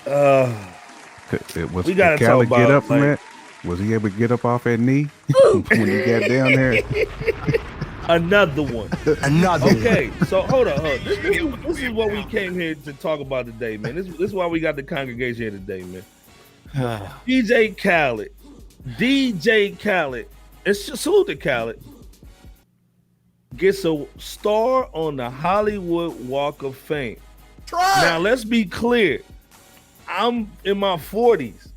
Uh, Was we gotta talk Khaled get about up from that? Was he able to get up off that knee when he got down there? another one. Another Okay, so hold on. This is what we came here to talk about today, man. This is why we got the congregation here today, man. DJ Khaled, it's salute to Khaled, gets a star on the Hollywood Walk of Fame. Now let's be clear. I'm in my 40s.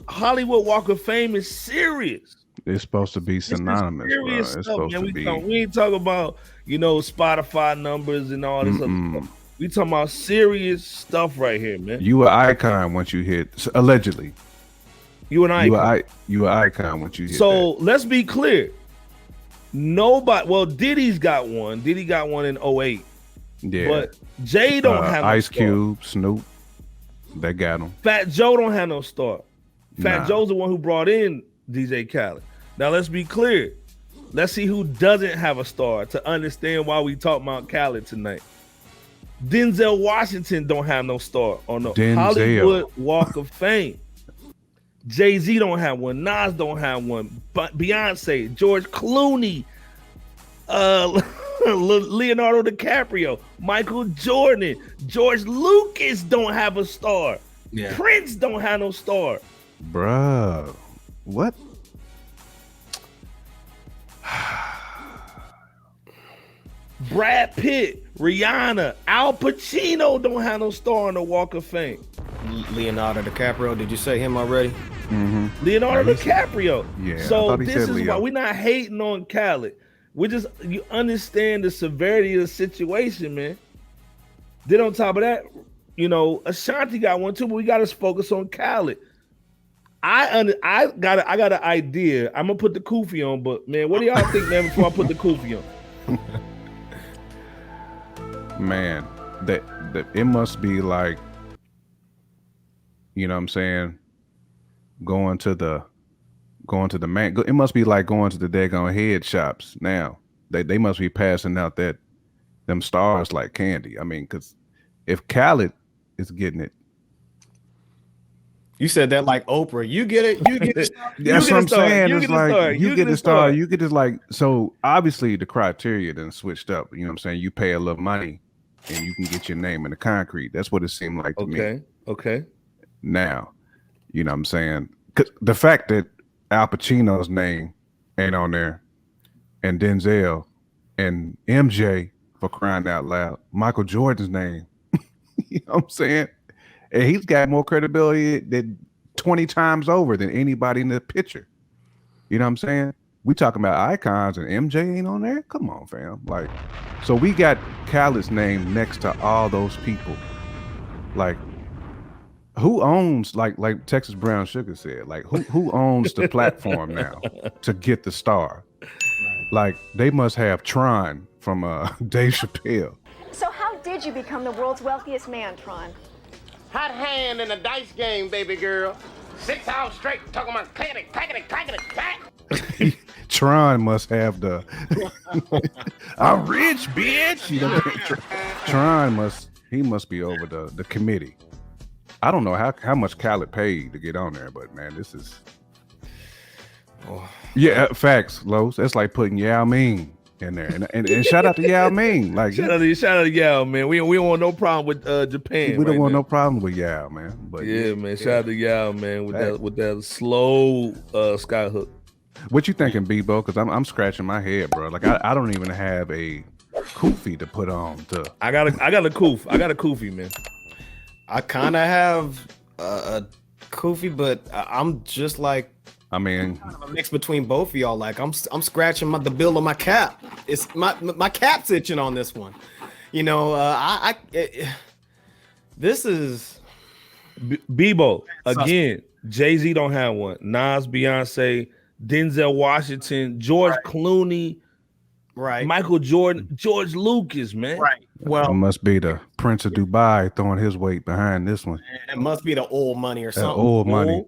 Hollywood Walk of Fame is serious. It's supposed to be synonymous, bro. It's Stuff, supposed man. to be. We ain't talking about, Spotify numbers and all this other stuff. We talking about serious stuff right here, man. You an icon once you hit, allegedly. You an icon. You an icon once you hit. So let's be clear. Nobody. Well, Diddy's got one. Diddy got one in 08. Yeah. But Jay don't have no Ice star. Cube, Snoop. They got him. Fat Joe don't have no star. Fat Nah. Joe's the one who brought in DJ Khaled. Now let's be clear. Let's see who doesn't have a star to understand why we talk about Khaled tonight. Denzel Washington don't have no star on the Hollywood Walk of Fame. JayZ don't have one. Nas don't have one. But Beyonce, George Clooney, Leonardo DiCaprio, Michael Jordan, George Lucas don't have a star. Yeah. Prince don't have no star. Bruh. What? Brad Pitt, Rihanna, Al Pacino don't have no star on the Walk of Fame. Leonardo DiCaprio, did you say him already? Mm-hmm. Leonardo DiCaprio. Yeah. So this is why we're not hating on Khaled. You understand the severity of the situation, man. Then on top of that, Ashanti got one too, but we got to focus on Khaled. I got an idea. I'm gonna put the kufi on, but man, what do y'all think, man? Before I put the kufi on, man, that it must be like, you know what I'm saying, going to the man. It must be like going to the daggone head shops now. They must be passing out them stars like candy. I mean, because if Khaled is getting it. You said that like Oprah. You get it. You get it. That's what I'm saying. It's like you get a star. You get it like, so obviously the criteria then switched up. You know what I'm saying? You pay a little money and you can get your name in the concrete. That's what it seemed like to me. Okay. Now, you know what I'm saying? 'Cause the fact that Al Pacino's name ain't on there and Denzel and MJ, for crying out loud, Michael Jordan's name, you know what I'm saying? And he's got more credibility than 20 times over than anybody in the picture. You know what I'm saying? We talking about icons and MJ ain't on there? Come on, fam. Like, so we got Khaled's name next to all those people. Like, who owns, like Texas Brown Sugar said, like who owns the platform now to get the star? Like, they must have Tron from Dave Chappelle. So how did you become the world's wealthiest man, Tron? Hot hand in a dice game, baby girl. 6 hours straight talking about clackety, clack. Tron must have the I'm rich, bitch. You know, Tron must be over the committee. I don't know how much Khaled paid to get on there, but man, this is facts, Los. That's like putting Yao Ming in there, and shout out to Yao Ming. Like, shout out to Yao, man. We don't want no problem with Japan. We don't want no problem with Yao, man. But yeah, man. Shout out to Yao, man, with that slow sky hook. What you thinking, Bebo? Because I'm scratching my head, bro. Like, I don't even have a kufi to put on. I got a koof. I got a kufi, man. I kind of have a kufi, but I'm just like, I mean, kind of a mix between both of y'all. Like, I'm scratching the bill of my cap. It's my cap's itching on this one. You know, this is Bebo again. JayZ don't have one. Nas, Beyonce, Denzel Washington, George Clooney, right? Michael Jordan, George Lucas, man. Right. Well, it must be the Prince of Dubai throwing his weight behind this one. It must be the old money or something. Old money,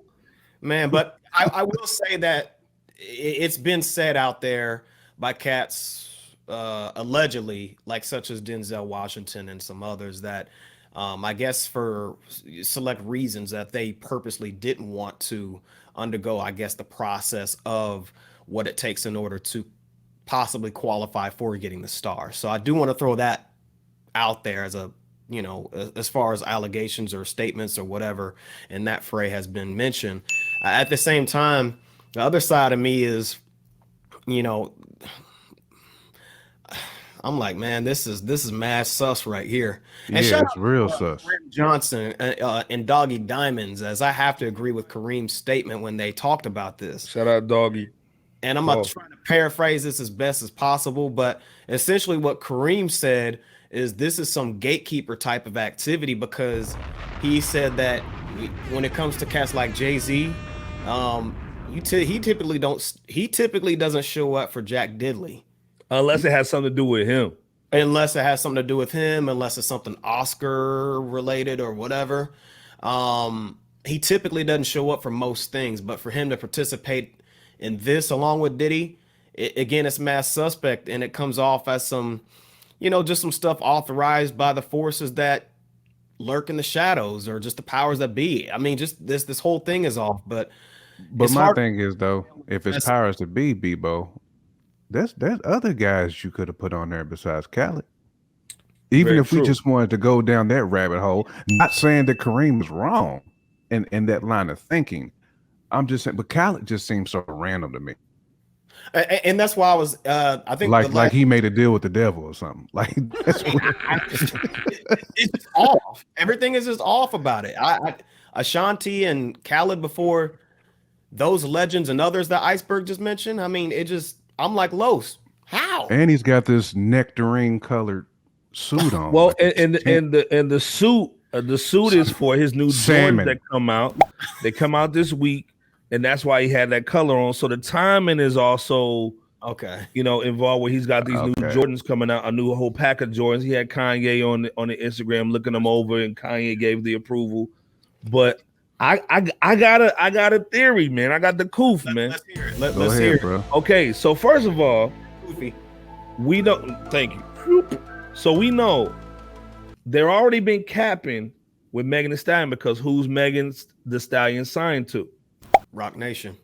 man. But I will say that it's been said out there by cats allegedly, like such as Denzel Washington and some others, that I guess for select reasons that they purposely didn't want to undergo, I guess, the process of what it takes in order to possibly qualify for getting the star. So I do want to throw that out there as a, as far as allegations or statements or whatever in that fray has been mentioned. At the same time, the other side of me is, I'm like, man, this is mad sus right here. And Yeah, shout it's out real to sus. Brent Johnson and Doggy Diamonds, as I have to agree with Kareem's statement when they talked about this. Shout out Doggy. And I'm not trying to paraphrase this as best as possible, but essentially what Kareem said is this is some gatekeeper type of activity, because he said that when it comes to cats like JayZ, he typically doesn't show up for Jack Diddley. Unless it has something to do with him. Unless it has something to do with him, unless it's something Oscar related or whatever. He typically doesn't show up for most things, but for him to participate in this along with Diddy, again, it's mass suspect, and it comes off as some, just some stuff authorized by the forces that lurk in the shadows, or just the powers that be. I mean, just this whole thing is off. But my thing is, though, if it's powers to be, Bebo, there's other guys you could have put on there besides Khaled. Even if we just wanted to go down that rabbit hole, not saying that Kareem was wrong in that line of thinking. I'm just saying, but Khaled just seems so random to me. And that's why I was, I think, like he made a deal with the devil or something. Like that's it's off. Everything is just off about it. Ashanti and Khaled, before those legends and others that Iceberg just mentioned. I mean, I'm like, Los, how? And he's got this nectarine colored suit on. Well, and the suit, the suit is for his new Jordans that come out. They come out this week, and that's why he had that color on. So the timing is also involved, where he's got these new Jordans coming out, a new whole pack of Jordans. He had Kanye on the Instagram looking them over, and Kanye gave the approval. But I got a theory, man. I got the coof, man. Let's hear it. Let's hear it, bro. Okay, so first of all, Koofy. we don't. Thank you. So we know they're already been capping with Megan Thee Stallion, because who's Megan Thee Stallion signed to? Rock Nation.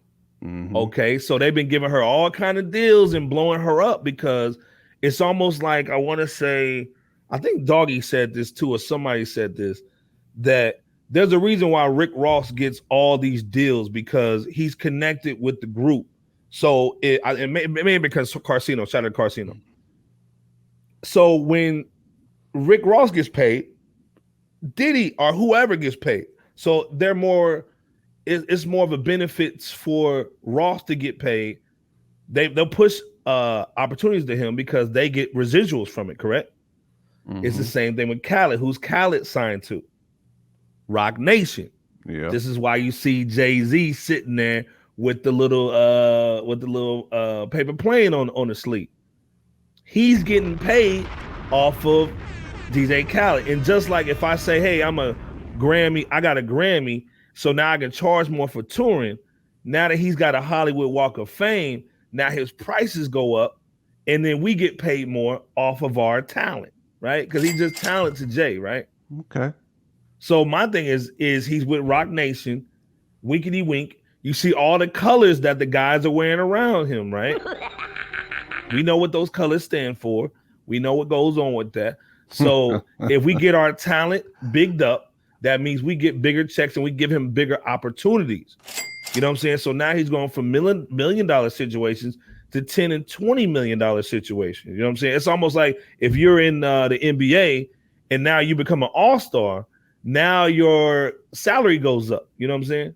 Mm-hmm. Okay, so they've been giving her all kind of deals and blowing her up, because it's almost like, I want to say, I think Doggy said this too, or somebody said this, that there's a reason why Rick Ross gets all these deals, because he's connected with the group. So it may because Carcino, shout out to Carcino. So when Rick Ross gets paid, Diddy or whoever gets paid. So they're more, it's more of a benefits for Ross to get paid. They'll push opportunities to him because they get residuals from it, correct? Mm-hmm. It's the same thing with Khaled. Who's Khaled signed to? Rock Nation. Yeah. This is why you see JayZ sitting there with the little paper plane on the sleeve. He's getting paid off of DJ Khaled. And just like if I say, hey, I got a Grammy, so now I can charge more for touring. Now that he's got a Hollywood Walk of Fame, now his prices go up, and then we get paid more off of our talent, right? Because he's just talent to Jay, right? Okay. So my thing is he's with Rock Nation, winkety wink. You see all the colors that the guys are wearing around him, right? We know what those colors stand for. We know what goes on with that. So if we get our talent bigged up, that means we get bigger checks and we give him bigger opportunities. You know what I'm saying? So now he's going from $1 million situations to $10 and $20 million situations. You know what I'm saying? It's almost like if you're in the NBA and now you become an all-star, now your salary goes up. You know what I'm saying?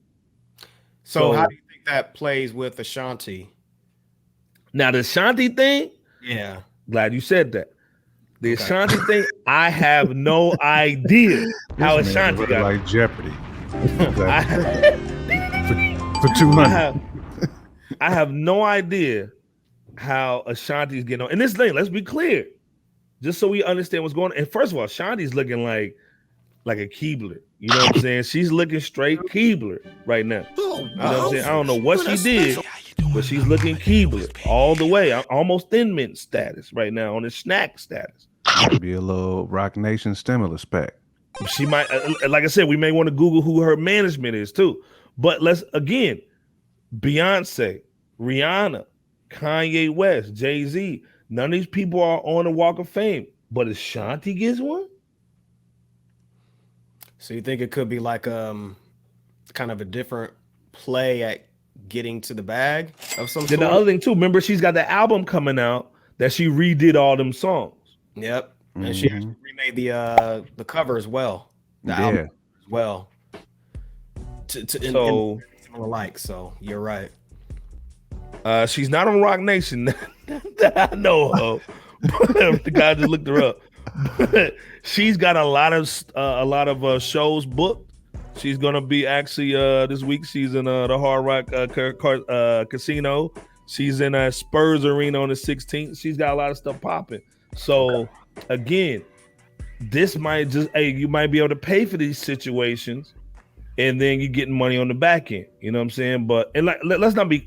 So how do you think that plays with Ashanti? Now the Ashanti thing, yeah. Glad you said that. The Ashanti thing, I have no idea how Ashanti got like Jeopardy. For $200. I have no idea how Ashanti's getting on. And this thing, let's be clear, just so we understand what's going on. And first of all, Ashanti's looking like a Keebler. You know what I'm saying? She's looking straight Keebler right now. You know what I'm saying? I don't know what she did, but she's looking Keebler all the way. I'm almost Thin Mint status right now, on the snack status. Be a little Rock Nation stimulus pack. She might, like I said, we may want to Google who her management is too. But let's again, Beyonce, Rihanna, Kanye West, JayZ. None of these people are on the Walk of Fame, but Ashanti gets one. So you think it could be like kind of a different play at getting to the bag of some Then sort? the other thing too, remember she's got the album coming out that she redid all them songs. Yep. And she actually remade the cover as well. The album as well. So alike. So you're right. She's not on Rock Nation that I know of. The guy just looked her up. But she's got a lot of shows booked. She's gonna be actually this week. She's in the Hard Rock Casino. She's in Spurs Arena on the 16th. She's got a lot of stuff popping. So again, this might just you might be able to pay for these situations, and then you're getting money on the back end. You know what I'm saying? But let's be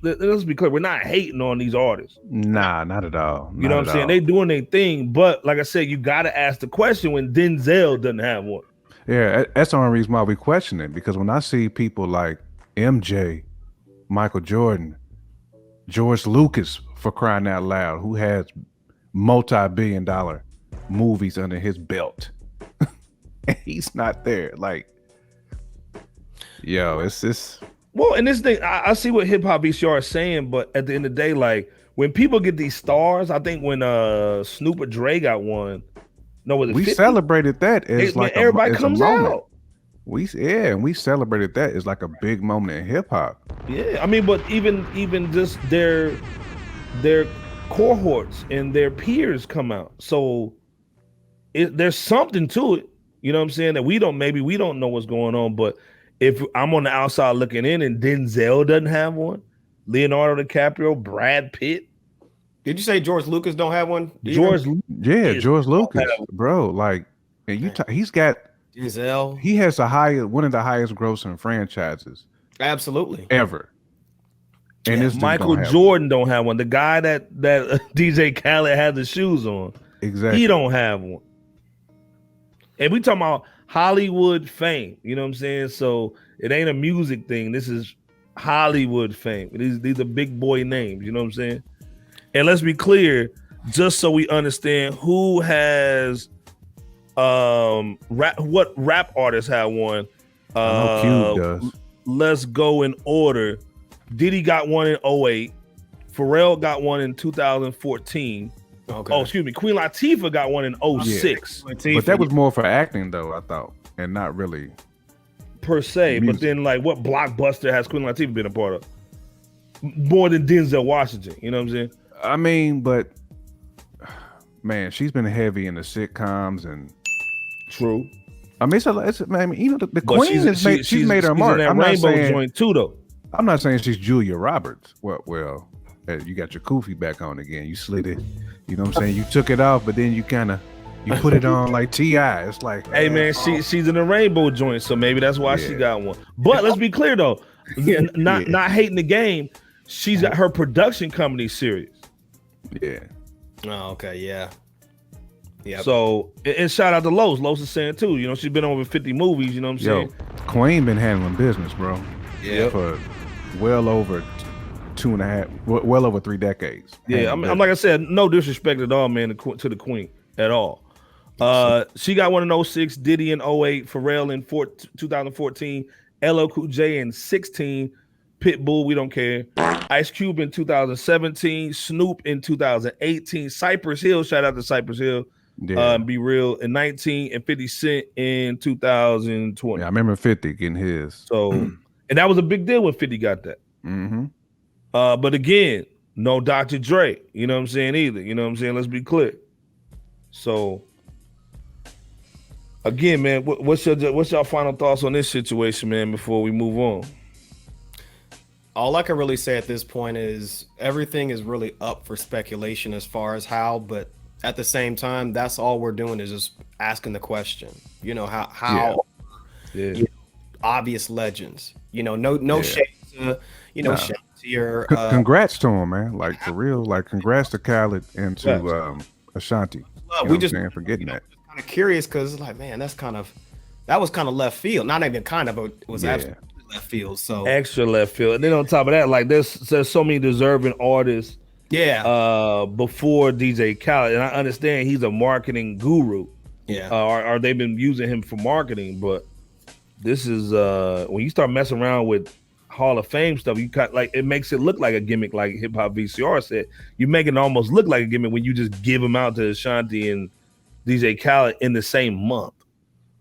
clear. We're not hating on these artists. Nah, not at all. You know what I'm saying? They doing their thing, but like I said, you got to ask the question when Denzel doesn't have one. Yeah, that's the only reason why we question it, because when I see people like MJ, Michael Jordan, George Lucas, for crying out loud, who has multi-billion-dollar movies under his belt, and he's not there. Like, yo, it's this. Well, and this thing, I see what Hip Hop VCR is saying, but at the end of the day, like when people get these stars, I think when Snoop or Dre got one, we celebrated that as like everybody comes out. We celebrated that as like a big moment in hip hop. Yeah, I mean, but even just their cohorts and their peers come out, so there's something to it. You know what I'm saying? That we don't know what's going on, but if I'm on the outside looking in and Denzel doesn't have one, Leonardo DiCaprio, Brad Pitt. Did you say George Lucas don't have one? George Lucas, bro. Like, and he's got Denzel. He has one of the highest grossing franchises, absolutely, ever. And this Michael Jordan don't have one. The guy that DJ Khaled had the shoes on, exactly, he don't have one. And we talking about Hollywood fame. You know what I'm saying? So it ain't a music thing. This is Hollywood fame. These are big boy names. You know what I'm saying? And let's be clear, just so we understand who has what rap artists have one. I know Cube does. Let's go in order. Diddy got one in 2008. Pharrell got one in 2014. Okay. Oh, excuse me. Queen Latifah got one in 2006. Yeah. But that was more for acting, though, I thought, and not really per se. Music. But then, like, what blockbuster has Queen Latifah been a part of? More than Denzel Washington. You know what I'm saying? I mean, but man, she's been heavy in the sitcoms and. True. I mean, you know, the Queen she's made her mark. I'm not saying joint too, though. I'm not saying she's Julia Roberts. Well, you got your kufi back on again. You slid it. You know what I'm saying? You took it off, but then you put it on like T.I. It's like, hey man, she's in a rainbow joint, so maybe that's why she got one. But let's be clear though, not hating the game. She's got her production company serious. Yeah. Oh, okay. Yeah. Yeah. So, and shout out to Los. Los is saying too, you know, she's been over 50 movies, you know what I'm saying? Queen been handling business, bro. Yeah. For well over 3 decades. Yeah. I'm like I said, no disrespect at all, man, to the Queen at all. She got one in 2006, Diddy in 2008, Pharrell in 2014, LL Cool J in 2016, Pitbull, we don't care. Ice Cube in 2017, Snoop in 2018, Cypress Hill, shout out to Cypress Hill, Be Real in 2019, and 50 Cent in 2020. Yeah, I remember 50 getting his. So, and that was a big deal when 50 got that. Mm-hmm. But again, no Dr. Dre, you know what I'm saying, either. You know what I'm saying? Let's be clear. So, again, man, what's your final thoughts on this situation, man, before we move on? All I can really say at this point is everything is really up for speculation as far as how, but at the same time, that's all we're doing is just asking the question. You know, how you know, obvious legends. You know, no shade to, you know, shade to your congrats to him, man. Like for real, like congrats to Khaled and to Ashanti. We just for getting that. Kind of curious because like, man, that's kind of That was kind of left field. Not even kind of, but it was Yeah. absolutely left field. So Extra left field. And then on top of that, like there's so many deserving artists before DJ Khaled. And I understand he's a marketing guru. yeah. Or they've been using him for marketing, but this is when you start messing around with Hall of Fame stuff, you got like it makes it look like a gimmick, like Hip Hop VCR said. You make it almost look like a gimmick when you just give them out to Ashanti and DJ Khaled in the same month.